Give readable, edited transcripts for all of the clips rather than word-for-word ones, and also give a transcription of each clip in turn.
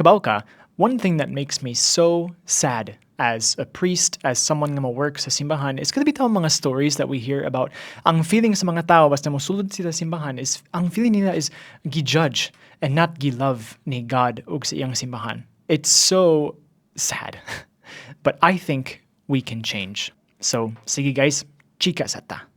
kabaw ka, one thing that makes me so sad as a priest, as someone nga ma-work sa simbahan, is kada bitaw mga stories that we hear about ang feeling sa mga tao basta mosulod sila sa simbahan is ang feeling nila is gi-judge and not gi-love ni God ug sa iyang simbahan. It's so sad. But I think we can change. So, sige guys, chika sa ta.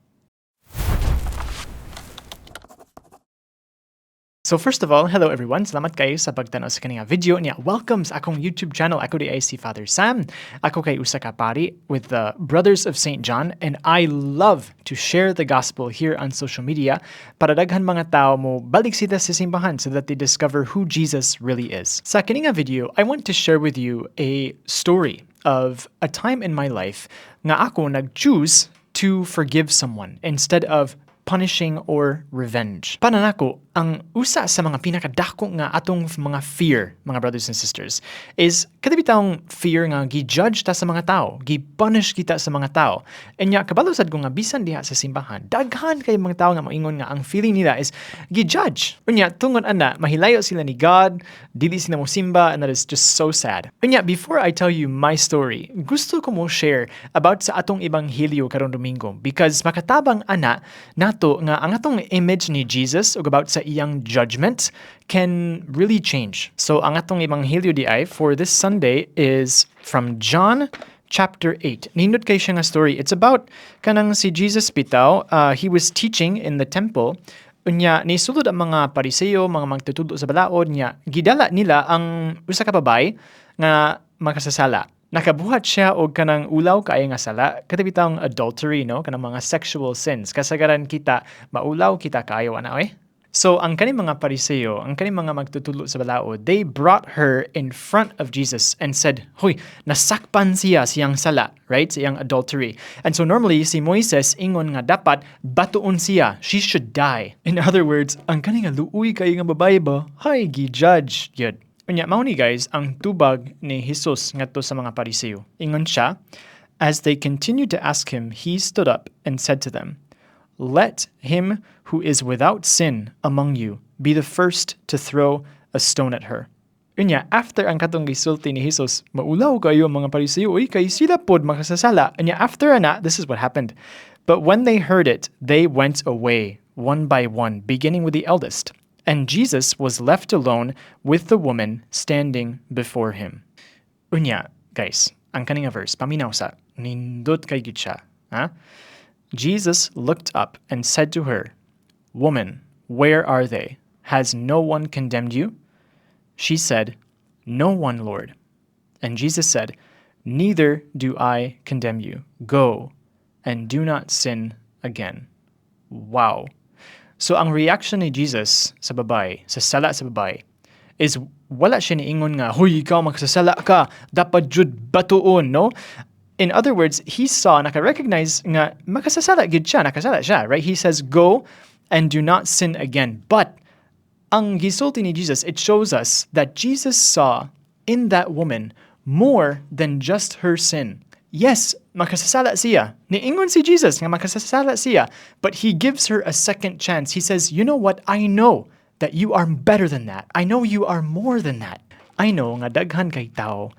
So first of all, hello everyone. Salamat kayo sa pagtanaw sa kaninga video niya. Welcome sa akong YouTube channel. Ako di ay si Father Sam. Ako kay usa ka pari with the Brothers of St. John, and I love to share the gospel here on social media para daghan mga tao mo balik sila sa simbahan so that they discover who Jesus really is. Sa kaninga video, I want to share with you a story of a time in my life nga ako nag-choose to forgive someone instead of punishing or revenge. Para nako, ang usa sa mga pinakadako nga atong mga fear, mga brothers and sisters, is kadibitang fear nga gi-judge ta sa mga tao, gi-punish kita sa mga tao. And nya kabalo sad ko nga bisan diha sa simbahan, daghan kay mga tao nga moingon nga ang feeling nila is gi-judge. Unya tungod ana mahilayo sila ni God, dili sila mo simba, and that is just so sad. Unya before I tell you my story, gusto ko mo share about sa atong ebanghelyo karon Domingo because makatabang ana nato nga ang atong image ni Jesus ug about sa iyang judgment can really change. So ang atong ebanghelyo di ay for this Sunday is from John chapter 8. Nindot kay siya nga story. It's about kanang si Jesus bitaw, he was teaching in the temple. Unya nisulod ang mga Pariseo, mga magtutudlo sa balaod niya. Gidala nila ang usa ka babae nga makasasala. Nakabuhat siya og kanang ulaw kaayo nga sala, katibitang adultery, no? Kanang mga sexual sins. Kasagaran kita maulaw kita kaayo ana oy. So ang kaning mga Pariseo, ang kaning mga magtutudlo sa balaod, they brought her in front of Jesus and said, "Hoy, nasakpan siyang sala, right? Siyang adultery." And so normally si Moises ingon nga dapat batuon siya, she should die. In other words, ang kaning luuy kay nga babae ba, hay gi-judge gyud. Unya mao ni guys ang tubag ni Jesus ngadto sa mga Pariseo. Ingon siya, as they continued to ask him, he stood up and said to them, "Let him who is without sin among you be the first to throw a stone at her." Unya, after ang katong gisulti ni Jesus, maulaw kayo mga Pariseo, uy, kay sila pod makasasala. Unya, after ana, this is what happened. But when they heard it, they went away, one by one, beginning with the eldest. And Jesus was left alone with the woman standing before him. Unya, guys, ang kaninga verse, paminaw sa, nindot kay gid siya. Ha? Jesus looked up and said to her, "Woman, where are they? Has no one condemned you?" She said, "No one, Lord." And Jesus said, "Neither do I condemn you. Go and do not sin again." Wow. So ang reaction ni Jesus sa babae, sa sala sa babae, is wala siya niingon nga, "Hoy, ikaw magsasala ka, dapat jud batuon," no? In other words, he saw, naka-recognize nga, makasasala gid siya, nakasala siya, right? He says, "Go and do not sin again." But ang gisulti ni Jesus, it shows us that Jesus saw in that woman more than just her sin. Yes, makasasala siya. Niingon si Jesus nga makasasala siya, but he gives her a second chance. He says, "You know what? I know that you are better than that. I know you are more than that." I know nga daghan kay tao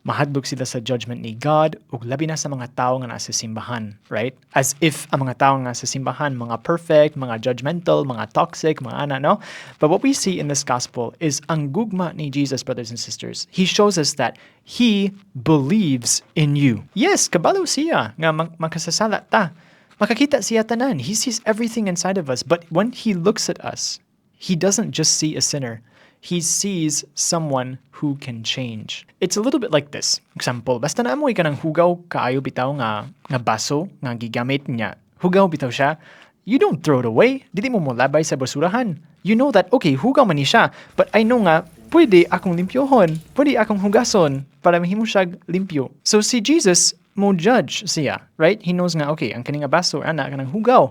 mahadlok sila sa judgment ni God ug labi na sa mga tao nga nasa simbahan, right? As if ang mga tao nga sa simbahan mga perfect, mga judgmental, mga toxic, mga ana, no? But what we see in this gospel is ang gugma ni Jesus, brothers and sisters. He shows us that he believes in you. Yes, kabalo siya nga makasasala ta. Makakita siya tanan. He sees everything inside of us, but when he looks at us, he doesn't just see a sinner. He sees someone who can change. It's a little bit like this. Example, basta naamoy ka ng hugaw kaayo bitaw nga baso nga gigamit niya. Hugaw bitaw siya. You don't throw it away. Dili mo labay sa basurahan. You know that, okay, hugaw man ni siya, but I know nga, pwede akong limpyohon. Pwede akong hugason para mahimo siya limpyo. So si Jesus mo judge siya, right? He knows nga, okay, ang kaninga baso, ana, kanang hugaw.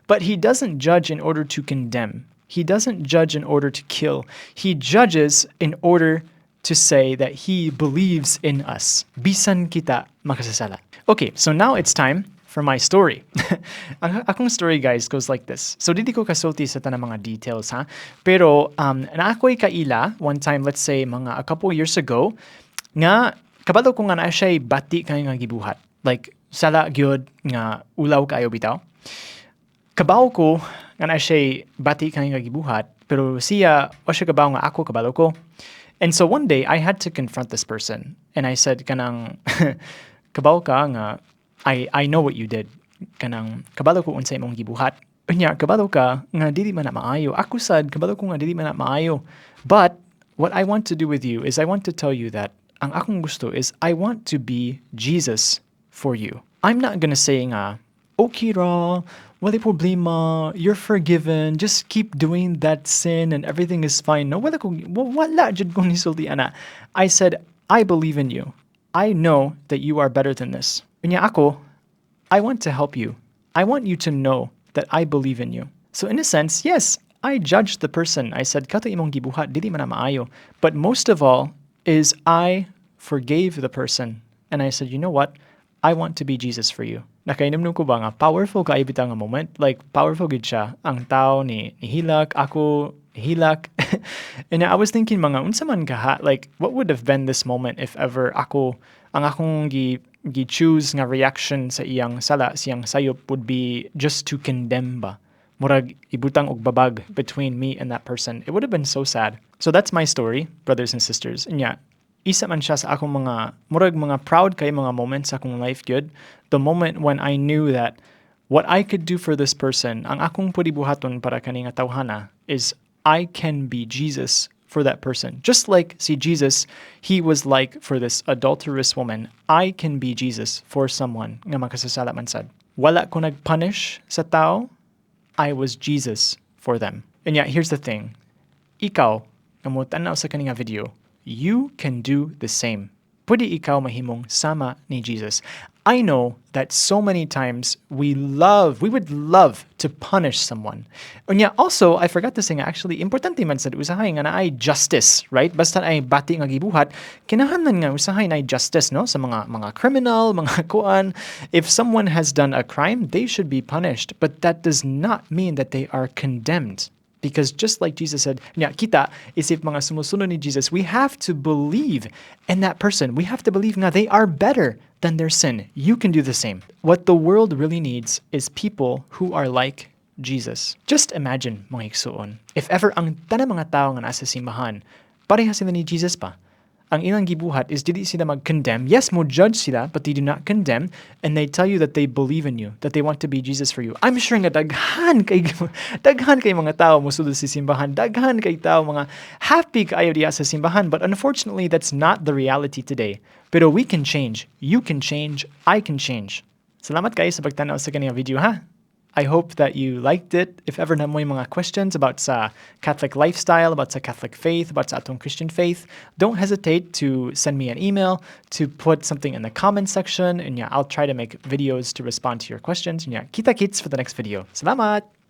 But he doesn't judge in order to condemn. He doesn't judge in order to kill. He judges in order to say that he believes in us. Bisan kita makasasala. Okay, so now it's time for my story. Akong story, guys, goes like this. So, didi ko kasulti sa tanang mga details, ha? Pero, na ako'y kaila, one time, let's say, a couple years ago, nga, kabalo ko nga na siya'y bati kayo nga gibuhat. Like, sala gyud nga ulaw kayo bitaw. Kabaw ko, nga na siya'y bati kayo nga gibuhat, pero siya, o siya kabaw nga ako, kabalo ko. And so one day, I had to confront this person. And I said, kanang, kabaw ka nga, I know what you did. Kanang, kabalo ko unsay imong gibuhat. Unya, kabalo ka nga dili man na maayo. Ako sad, kabalo ko nga dili man na maayo. But, what I want to do with you is I want to tell you that ang akong gusto is I want to be Jesus for you. I'm not gonna say nga, okay ra, wala problema, you're forgiven, just keep doing that sin and everything is fine. No, wala jud kong nisulti ana. I said, I believe in you. I know that you are better than this. Unya ako, I want to help you. I want you to know that I believe in you. So in a sense, yes, I judged the person. I said, kato imong gibuhat, dili man na maayo. But most of all is I forgave the person. And I said, you know what? I want to be Jesus for you. Nakainom ko ba nga, powerful ka ibita nga moment. Like, powerful gid siya. Ang tao ni hilak, ako hilak. And I was thinking mga, unsa man ka ha? Like, what would have been this moment if ever ako, ang akong gi-choose nga reaction sa iyang sala, siyang sayop would be just to condemn ba? Murag ibutang og babag between me and that person. It would have been so sad. So that's my story, brothers and sisters. And yeah, isa man siya sa akong mga proud kay mga moments sa akong life good. The moment when I knew that what I could do for this person, ang akong pwede buhaton para kani nga tawhana, is I can be Jesus for that person. Just like see Jesus, he was like for this adulterous woman, I can be Jesus for someone nga makasasala man sad. Wala ko nagpunish sa tao, I was Jesus for them. And yeah, here's the thing. Ikaw, nga mo tanaw sa kaninga video, you can do the same. Pwede ikaw mahimong sama ni Jesus. I know that so many times we would love to punish someone. And yeah, also, I forgot to say nga, actually, importante man sa usahay nga na ay justice, right? Basta ay bati nga gibuhat, kinahanglan nga usahay na ay justice, no? Sa mga criminal, mga kuan. If someone has done a crime, they should be punished. But that does not mean that they are condemned. Because just like Jesus said, kita isip mga sumusunod ni Jesus, we have to believe in that person. We have to believe nga they are better than their sin. You can do the same. What the world really needs is people who are like Jesus. Just imagine, mga igsuon, if ever ang tanang mga tao nga nasa simbahan, pareha sila ni Jesus pa. Ang ilang gibuhat is dili sila mag-condemn. Yes, mo judge sila, but they do not condemn. And they tell you that they believe in you, that they want to be Jesus for you. I'm sure nga daghan kay mga tao musulod sa simbahan. Daghan kay tao mga happy kaayo diya sa simbahan. But unfortunately, that's not the reality today. Pero we can change. You can change. I can change. Salamat kayo sa pagtanaw sa kaniyang video, ha? I hope that you liked it. If ever na mo yung mga questions about sa Catholic lifestyle, about sa Catholic faith, about sa atong Christian faith, don't hesitate to send me an email, to put something in the comment section, and yeah, I'll try to make videos to respond to your questions. And yeah, kita-kits for the next video. Salamat!